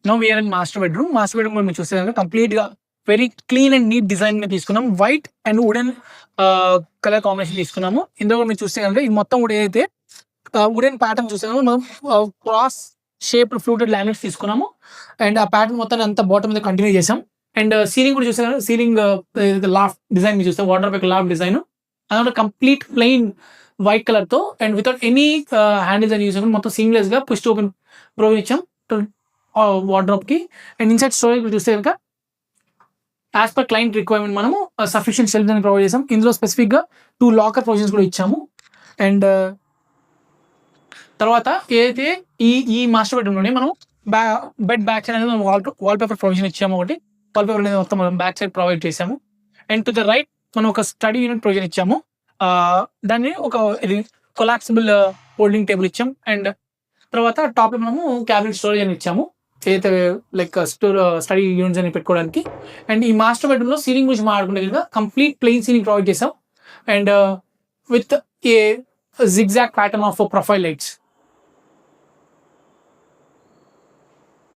Now we're in master bedroom. Master bedroom మీరు చూస్తే కనుక కంప్లీట్గా very clean and neat design తీసుకున్నాం. White and wooden colour combination తీసుకున్నాము. ఇందులో మీరు చూస్తే కనుక ఇది మొత్తం కూడా ఏదైతే వుడెన్ ప్యాటర్న్ చూస్తే కనుక మనం క్రాస్ షేప్ ఫ్లూటెడ్ లామినేట్స్ తీసుకున్నాము. అండ్ ఆ ప్యాటర్న్ మొత్తం అంతా బాటమ్ మీద కంటిన్యూ చేసాం. అండ్ సీలింగ్ కూడా చూస్తే కనుక సీలింగ్ లాఫ్ట్ డిజైన్ మీరు చూస్తే వాటర్ పైకి లాఫ్ట్ డిజైన్ అదొక కంప్లీట్ ప్లెయిన్ వైట్ కలర్ తో అండ్ వితౌట్ ఎనీ హ్యాండిల్స్ అని యూస్ మొత్తం సీమ్లెస్ గా పుష్ ఓపెన్ ప్రొవైడ్ ఇచ్చాం వార్డ్రోబ్ కి. అండ్ ఇన్సైడ్ స్టోరేజ్ చూస్తే కనుక యాజ్ పర్ క్లయింట్ రిక్వైర్మెంట్ మనము సఫిషియెంట్ షెల్ఫ్ అని ప్రొవైడ్ చేసాం. ఇందులో స్పెసిఫిక్ గా 2 లాకర్ ప్రొవిజన్స్ కూడా ఇచ్చాము. అండ్ తర్వాత ఏదైతే ఈ మాస్టర్ బెడ్రూమ్ లోనే మనం బెడ్ బ్యాక్ సైడ్ అనేది వాల్ పేపర్ ప్రొవిజన్ ఇచ్చాము. ఒకటి వాల్ పేపర్ అనేది మొత్తం మనం బ్యాక్ సైడ్ ప్రొవైడ్ చేసాము. అండ్ టు ద రైట్ మనం ఒక స్టడీ యూనిట్ ప్రొవిజన్ ఇచ్చాము. దాన్ని ఒక కొలాప్సిబుల్ హోల్డింగ్ టేబుల్ ఇచ్చాం. అండ్ తర్వాత టాప్ లో మనము క్యాబినెట్ స్టోరేజ్ అని ఇచ్చాము, ఏదైతే లైక్ స్టడీ యూనిట్స్ అని పెట్టుకోవడానికి. అండ్ ఈ మాస్టర్ బెడ్రూమ్ లో సీలింగ్ గురించి మాట్లాడుకుంటే కనుక కంప్లీట్ ప్లెయిన్ సీలింగ్ ప్రొవైడ్ చేసాం. And with a zigzag pattern of profile lights